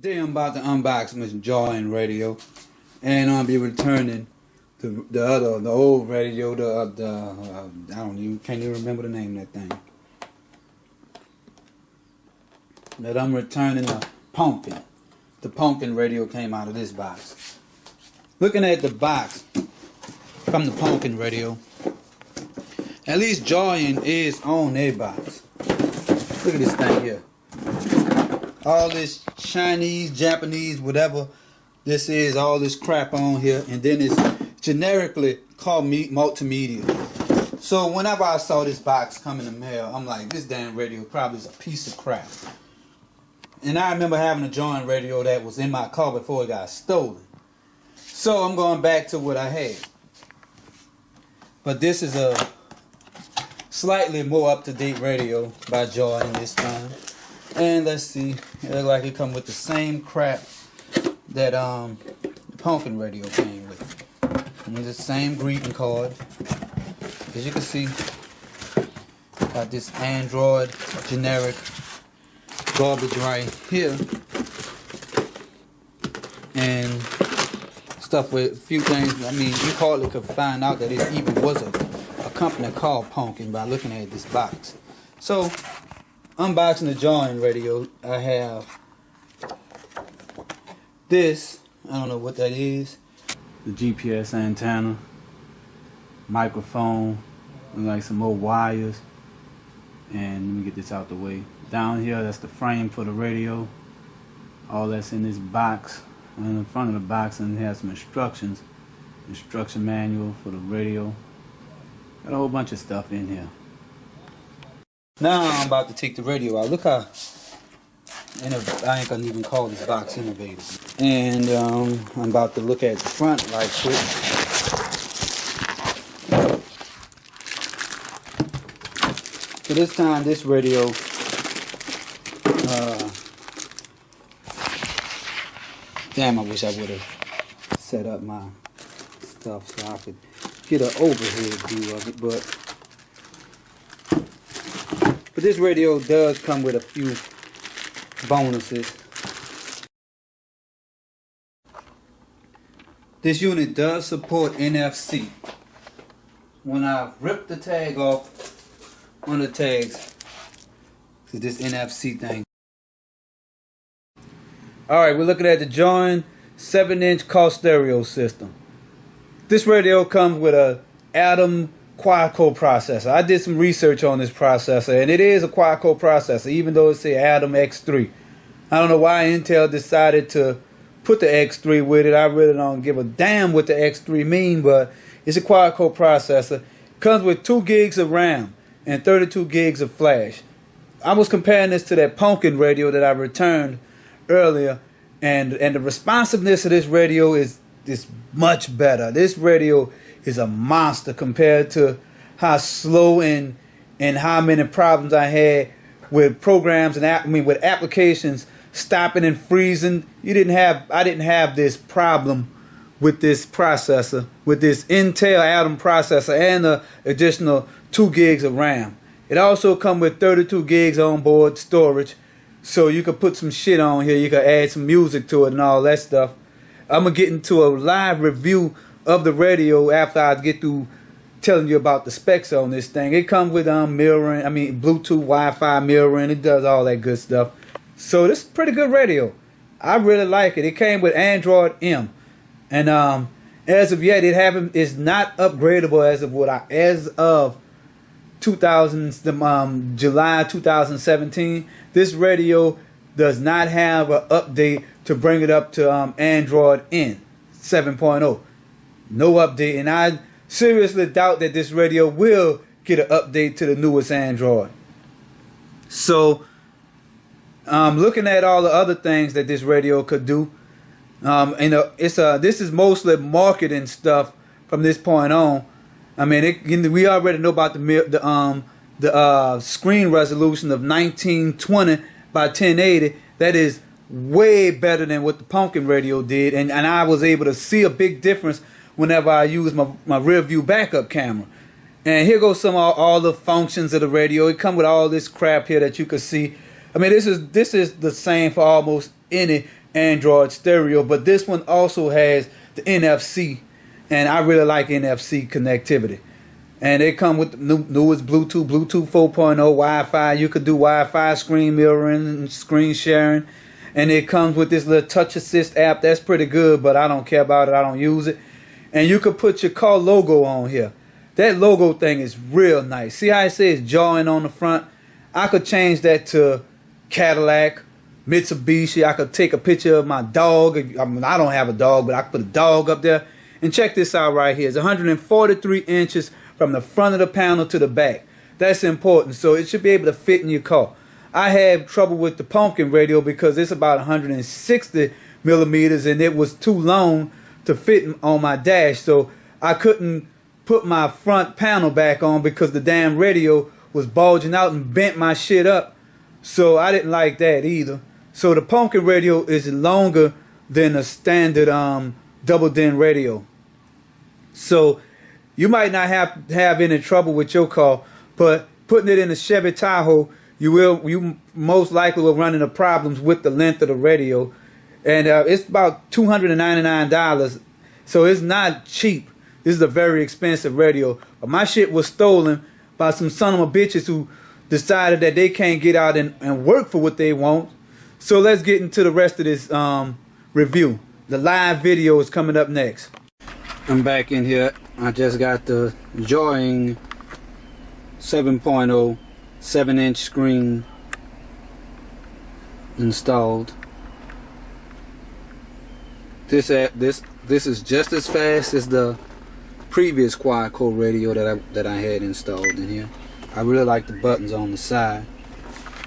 Today I'm about to unbox Miss Joy Radio, and I'll be returning the old radio, can't even remember the name of that thing. That I'm returning the Pumpkin. The Pumpkin radio came out of this box. Looking at the box from the Pumpkin radio, at least Joyin is on their box. Look at this thing here. All this Chinese, Japanese, whatever this is, all this crap on here, and then it's generically called multimedia. So whenever I saw this box come in the mail, I'm like, this damn radio probably is a piece of crap. And I remember having a Joyin radio that was in my car before it got stolen. So I'm going back to what I had. But this is a slightly more up-to-date radio by Joyin this time. And let's see, it looks like it come with the same crap that the Pumpkin radio came with. And it's the same greeting card. As you can see, got this Android generic garbage right here. And stuff with a few things. I mean, you hardly could find out that it even was a company called Pumpkin by looking at this box. So, unboxing the Joyin radio, I have this. I don't know what that is. The GPS antenna, microphone, and like some more wires. And let me get this out the way. Down here, that's the frame for the radio. All that's in this box. And in the front of the box, and it has some instructions. Instruction manual for the radio. Got a whole bunch of stuff in here. Now I'm about to take the radio out. Look how I ain't gonna even call this box innovative. And I'm about to look at the front right quick. So this time, this radio, damn, I wish I would have set up my stuff so I could get an overhead view of it, but this radio does come with a few bonuses. This unit does support NFC. When I ripped the tag off, one of the tags is this NFC thing. Alright, we're looking at the Joyin 7-inch car stereo system. This radio comes with a Atom quad-core processor. I did some research on this processor, and it is a quad-core processor, even though it's the Atom X3. I don't know why Intel decided to put the X3 with it. I really don't give a damn what the X3 mean, but it's a quad-core processor. Comes with 2 gigs of RAM and 32 gigs of flash. I was comparing this to that Pumpkin radio that I returned earlier, and the responsiveness of this radio is much better. This radio is a monster compared to how slow and how many problems I had with programs and with applications stopping and freezing. I didn't have this problem with this processor, with this Intel Atom processor and the additional 2 gigs of RAM. It also comes with 32 gigs onboard storage, so you could put some shit on here. You could add some music to it and all that stuff. I'm gonna get into a live review of the radio after I get through telling you about the specs on this thing. It comes with mirroring, Bluetooth, Wi-Fi mirroring. It does all that good stuff. So this is a pretty good radio. I really like it. It came with Android M, and as of yet, it's not upgradable as of 2000 July 2017. This radio does not have an update to bring it up to Android N 7.0. No update, and I seriously doubt that this radio will get an update to the newest Android. So, looking at all the other things that this radio could do, this is mostly marketing stuff from this point on. We already know about the screen resolution of 1920 by 1080. That is way better than what the Pumpkin radio did, and I was able to see a big difference whenever I use my rear view backup camera. And here goes all the functions of the radio. It comes with all this crap here that you can see. This is the same for almost any Android stereo, but this one also has the NFC, and I really like NFC connectivity. And they come with the newest Bluetooth 4.0, Wi-Fi. You could do Wi-Fi screen mirroring and screen sharing. And it comes with this little touch assist app. That's pretty good, but I don't care about it. I don't use it. And you could put your car logo on here. That logo thing is real nice. See how it says Join on the front? I could change that to Cadillac, Mitsubishi. I could take a picture of my dog. I mean, I don't have a dog, but I could put a dog up there. And check this out right here. It's 143 inches from the front of the panel to the back. That's important. So it should be able to fit in your car. I had trouble with the Pumpkin radio because it's about 160 millimeters and it was too long to fit on my dash. So I couldn't put my front panel back on because the damn radio was bulging out and bent my shit up. So I didn't like that either. So the Pumpkin radio is longer than a standard double din radio. So you might not have any trouble with your car, but putting it in a Chevy Tahoe, you most likely will run into problems with the length of the radio. And it's about $299, so it's not cheap. This is a very expensive radio. But my shit was stolen by some son of a bitches who decided that they can't get out and work for what they want. So let's get into the rest of this review. The live video is coming up next. I'm back in here. I just got the Joying 7.0 7-inch screen installed. This is just as fast as the previous quad-core radio that I had installed in here. I really like the buttons on the side.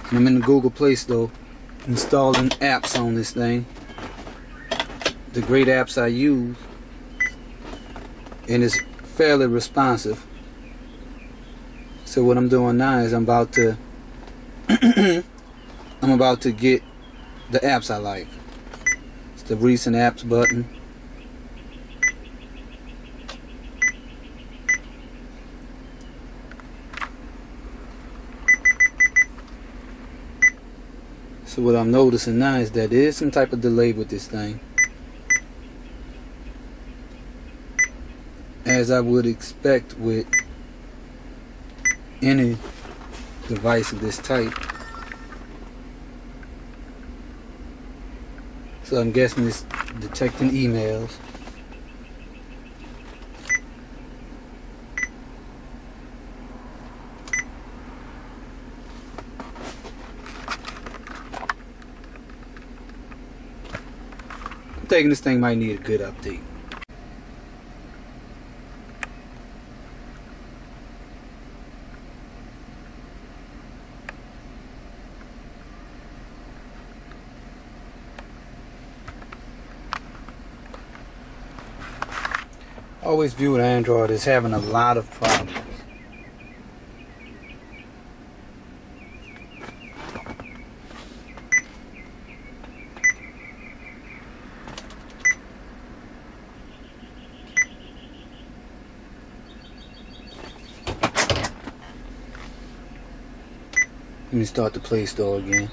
And I'm in the Google Play Store installing apps on this thing. The great apps I use, and it's fairly responsive. So what I'm doing now is I'm about to get the apps I like. It's the recent apps button. So what I'm noticing now is that there is some type of delay with this thing, as I would expect with any device of this type. So I'm guessing it's detecting emails. I'm thinking this thing might need a good update. I always viewed Android as having a lot of problems. Let me start the Play Store again.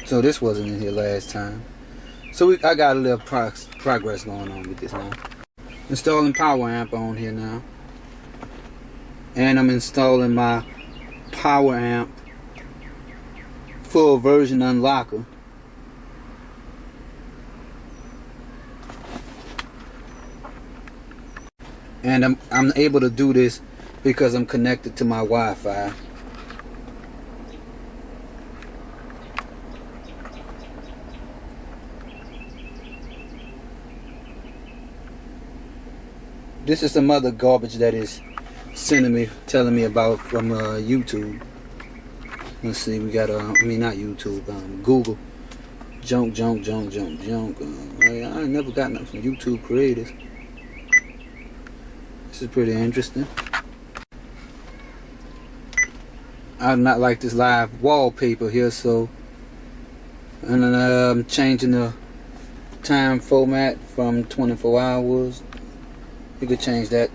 So this wasn't in here last time. So I got a little progress going on with this now. Installing Power Amp on here now. And I'm installing my Power Amp full version unlocker. And I'm able to do this because I'm connected to my Wi-Fi. This is some other garbage that is telling me about from YouTube. Let's see, we got not YouTube, Google. Junk. I never got nothing from YouTube creators. This is pretty interesting. I do not like this live wallpaper here, so and then I'm changing the time format from 24 hours. You could change that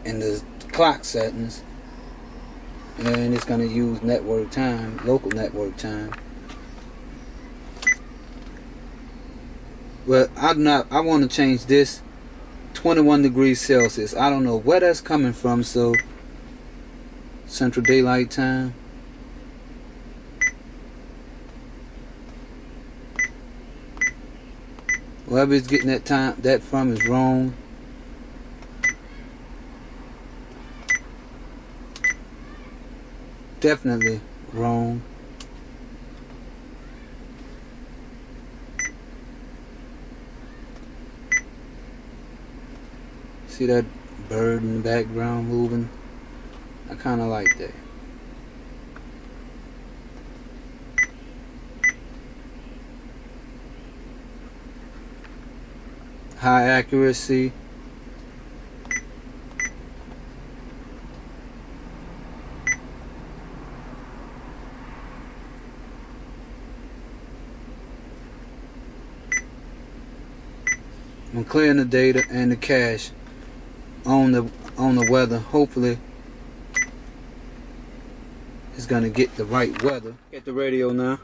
in the clock settings. and it's going to use network time, local network time. Well, I want to change this 21 degrees Celsius. I don't know where that's coming from, so Central Daylight Time. Whoever is getting that from is wrong. Definitely wrong. See that bird in the background moving? I kind of like that. High accuracy. I'm clearing the data and the cache on the weather. Hopefully it's gonna get the right weather. Get the radio now.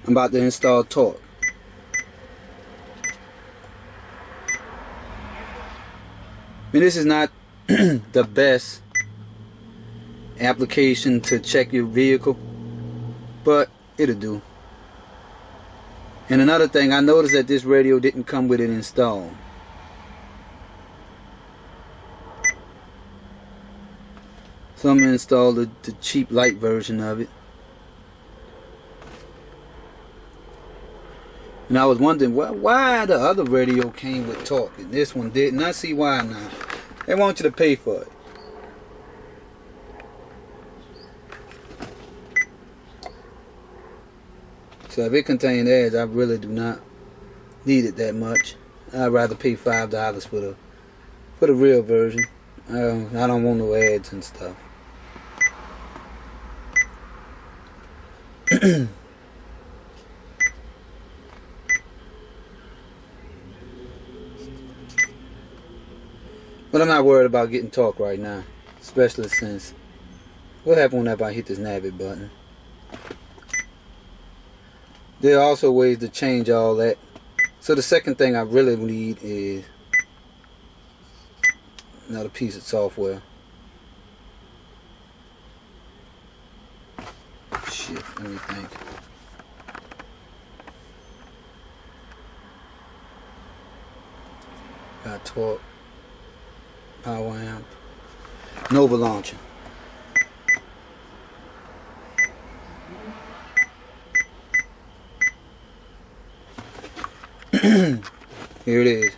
I'm about to install Torque. I mean, this is not the best application to check your vehicle, but it'll do. And another thing, I noticed that this radio didn't come with it installed. So I'm going to install the cheap light version of it. And I was wondering why the other radio came with Torque and this one didn't. I see why now. They want you to pay for it. So if it contains ads, I really do not need it that much. I'd rather pay $5 for the real version. I don't want no ads and stuff. But I'm not worried about getting Torque right now, especially since what happens whenever I hit this navigate button. There are also ways to change all that. So the second thing I really need is another piece of software. Shit, let me think. Got Torque, Power Amp, Nova Launcher. Here it is.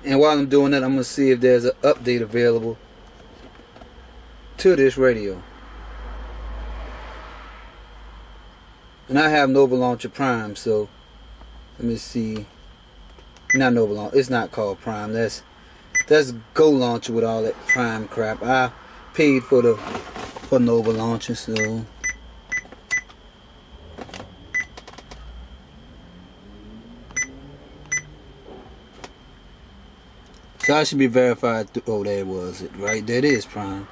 And while I'm doing that, I'm going to see if there's an update available to this radio. And I have Nova Launcher Prime, so let me see. Not Nova Launcher. It's not called Prime. That's Go Launcher with all that Prime crap. I paid for Nova Launcher, so. So I should be verified. Oh, there was it. Right, that is Prime.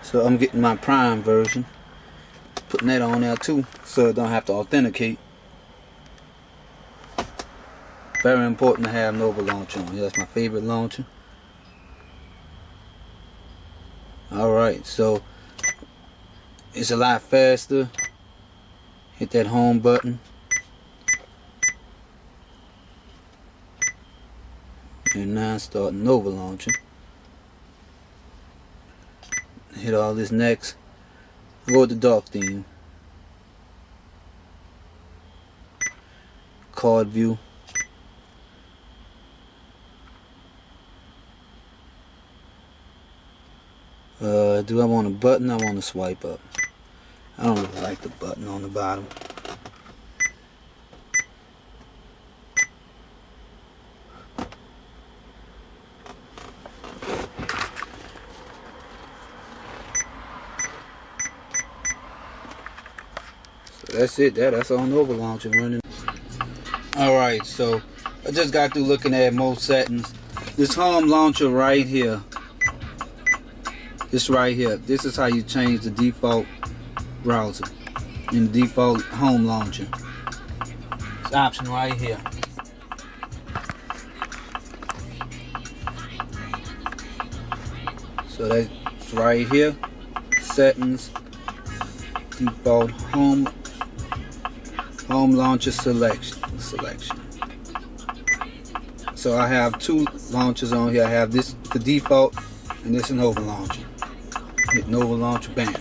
So I'm getting my Prime version, putting that on there too, so it don't have to authenticate. Very important to have Nova Launcher on. Yeah, that's my favorite launcher. Alright, so it's a lot faster. Hit that home button. And now start Nova Launcher. Hit all this next. Go with the dark theme. Card view. Do I want a button? I want to swipe up. I don't really like the button on the bottom. that's it. That's on Nova Launcher running. Alright, so I just got through looking at most settings. This home launcher right here. This right here. This is how you change the default browser in the default home launcher. This option right here. So that's right here. Settings. Default home launcher selection. So I have two launchers on here. I have this, the default, and this Nova launcher. Hit Nova launcher, bam.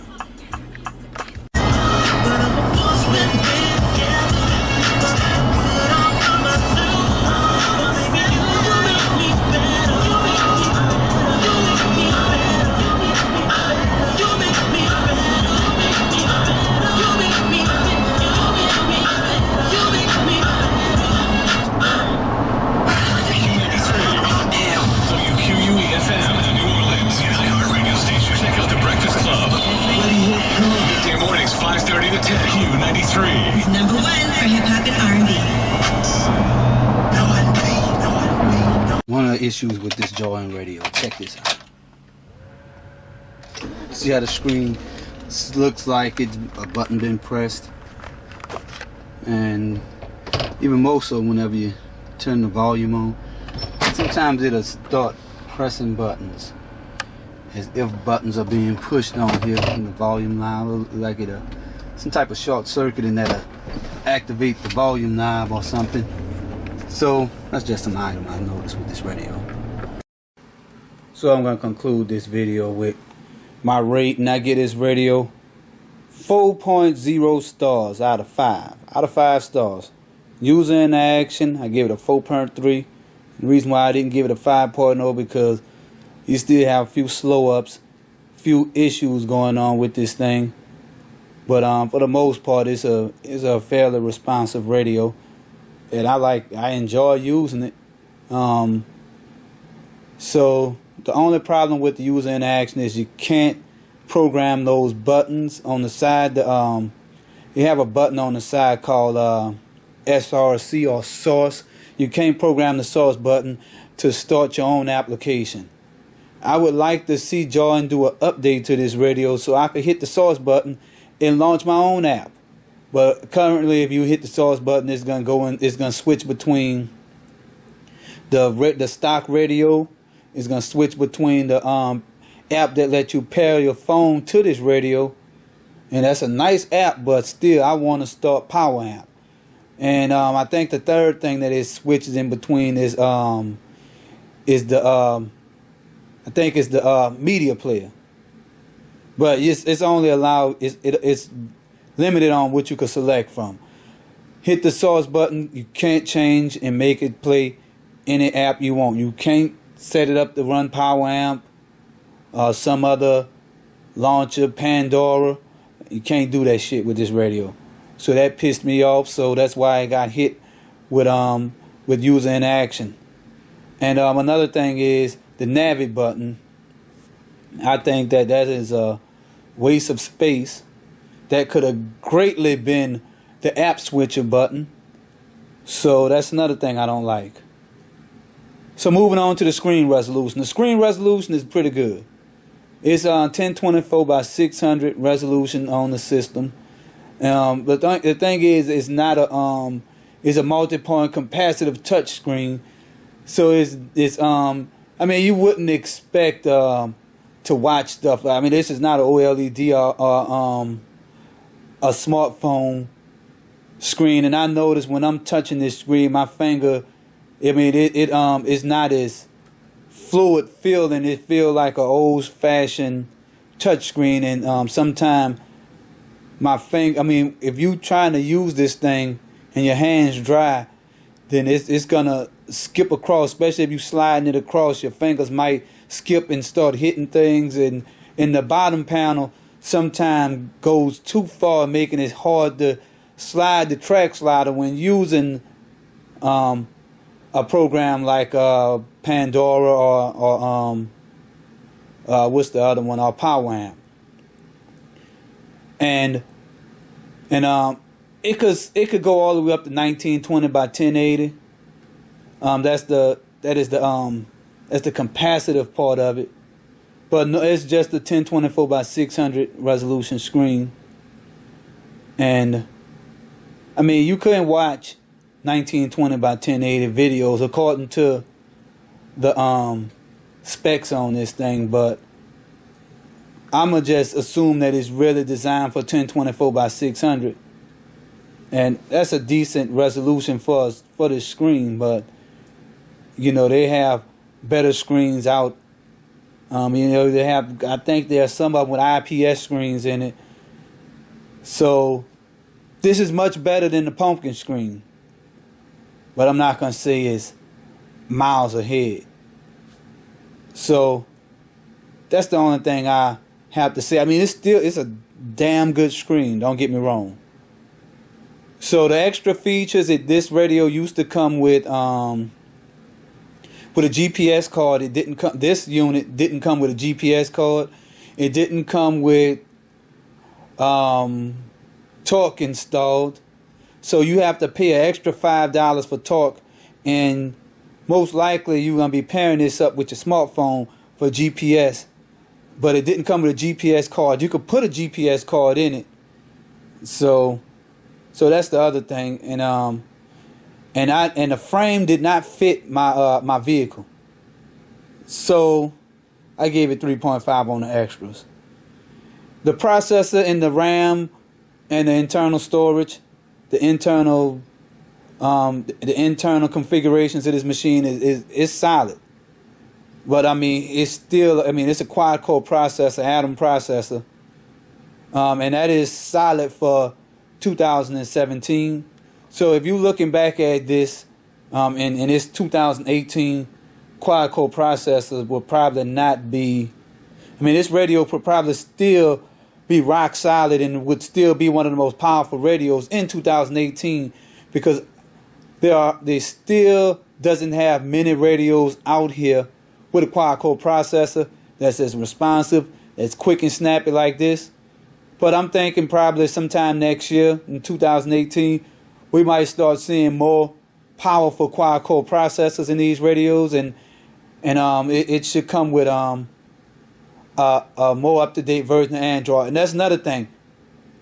Number one for hip hop and R&B. One of the issues with this Join radio, check this out. See how the screen looks like it's a button been pressed, and even more so whenever you turn the volume on. Sometimes it'll start pressing buttons as if buttons are being pushed on here from the volume knob, like it'll some type of short circuit in that'll activate the volume knob or something. So that's just an item I noticed with this radio. So I'm going to conclude this video with my rating. I give this radio 4.0 stars out of 5. Out of 5 stars. User interaction, I give it a 4.3. The reason why I didn't give it a 5.0 because you still have a few slow ups, few issues going on with this thing. But for the most part, it's a fairly responsive radio, and I enjoy using it. So the only problem with the user interaction is you can't program those buttons on the side. You have a button on the side called SRC or source. You can't program the source button to start your own application. I would like to see Join do an update to this radio so I could hit the source button and launch my own app. But currently, if you hit the source button, it's gonna go in. It's gonna switch between the stock radio. It's gonna switch between the app that lets you pair your phone to this radio, and that's a nice app. But still, I want to start Power Amp. And I think the third thing that it switches in between is the media player. But it's only allowed, it's limited on what you can select from. Hit the source button, you can't change and make it play any app you want. You can't set it up to run Power Amp or some other launcher, Pandora. You can't do that shit with this radio. So that pissed me off, so that's why I got hit with user interaction. And another thing is the Navi button. I think that is a waste of space. That could have greatly been the app switcher button. So that's another thing I don't like. So moving on to the screen resolution. The screen resolution is pretty good. It's 1024 by 600 resolution on the system. But the thing is, it's not it's a multi-point capacitive touch screen. So it's I mean, you wouldn't expect to watch stuff. I mean, this is not an OLED or a smartphone screen. And I notice when I'm touching this screen, my finger, I mean, it's not as fluid feeling. It feels like an old-fashioned touch screen. And sometimes my finger, I mean, if you trying to use this thing and your hands dry, then it's gonna skip across, especially if you sliding it across. Your fingers might skip and start hitting things, and in the bottom panel sometimes goes too far, making it hard to slide the track slider when using a program like Pandora or what's the other one, or Power Amp. And it could go all the way up to 1920 by 1080. That's the capacitive part of it. But no, it's just a 1024 by 600 resolution screen. And I mean, you couldn't watch 1920 by 1080 videos according to the specs on this thing, but I'ma just assume that it's really designed for 1024 by 600, and that's a decent resolution for this screen. But you know, they have better screens out. You know, they have, I think there are some of them with IPS screens in it. So this is much better than the pumpkin screen, but I'm not gonna say it's miles ahead. So that's the only thing I have to say. I mean, it's a damn good screen, don't get me wrong. So the extra features, this radio used to come with a GPS card. It didn't come. This unit didn't come with a GPS card. It didn't come with talk installed. So you have to pay an extra $5 for talk, and most likely you're gonna be pairing this up with your smartphone for GPS. But it didn't come with a GPS card. You could put a GPS card in it. So that's the other thing. And the frame did not fit my vehicle. So I gave it 3.5 on the extras. The processor and the RAM and the internal storage, the internal configurations of this machine is solid. But I mean, it's a quad-core processor, Atom processor, and that is solid for 2017. So if you're looking back at this, and this 2018 quad-core processor will probably not be. I mean, this radio would probably still be rock solid and would still be one of the most powerful radios in 2018, because they still doesn't have many radios out here with a quad-core processor that's as responsive, as quick and snappy like this. But I'm thinking probably sometime next year, in 2018, we might start seeing more powerful quad-core processors in these radios, and it should come with a more up-to-date version of Android. And that's another thing,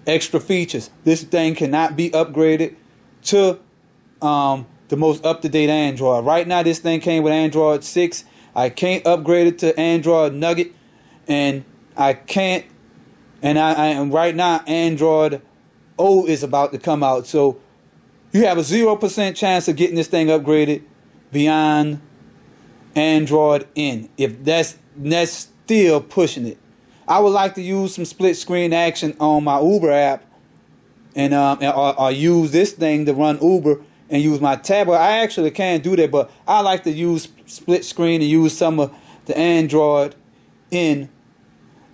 extra features. This thing cannot be upgraded to the most up-to-date Android. Right now, this thing came with Android 6. I can't upgrade it to Android Nugget, and I can't. And I right now, Android O is about to come out, so you have a 0% chance of getting this thing upgraded beyond Android N. If that's still pushing it. I would like to use some split screen action on my Uber app, and or use this thing to run Uber and use my tablet. I actually can do that, but I like to use split screen and use some of the Android N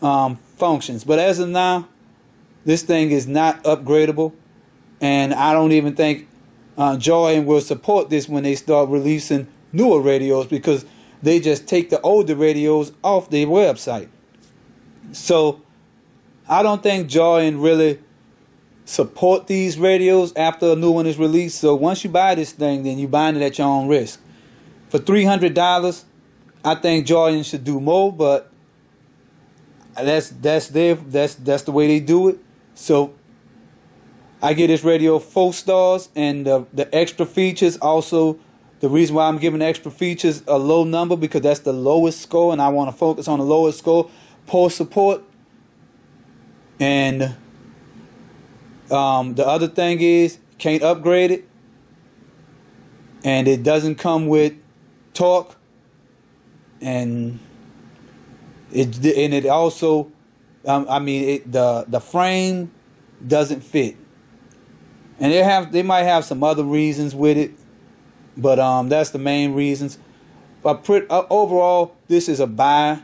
functions. But as of now, this thing is not upgradable, and I don't even think Joy will support this when they start releasing newer radios, because they just take the older radios off their website. So I don't think Joy really support these radios after a new one is released. So once you buy this thing, then you're buying it at your own risk. For $300, I think Joy should do more, but that's the way they do it. So I give this radio 4 stars, and the extra features also. The reason why I'm giving extra features a low number, because that's the lowest score, and I want to focus on the lowest score. Poor support, and the other thing is can't upgrade it, and it doesn't come with talk, and it also, the frame doesn't fit, and they might have some other reasons with it. But that's the main reasons. But overall, this is a buy.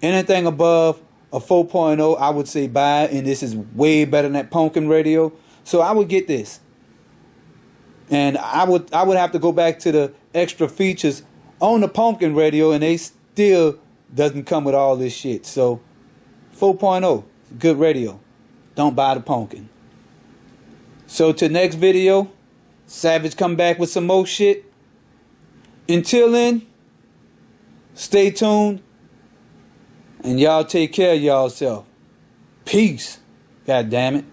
Anything above a 4.0, I would say buy. And this is way better than that Pumpkin radio. So I would get this. And I would have to go back to the extra features on the Pumpkin radio, and they still doesn't come with all this shit. So 4.0, good radio. Don't buy the Pumpkin. So till next video, Savage come back with some more shit. Until then, stay tuned. And y'all take care of y'all self. Peace. God damn it.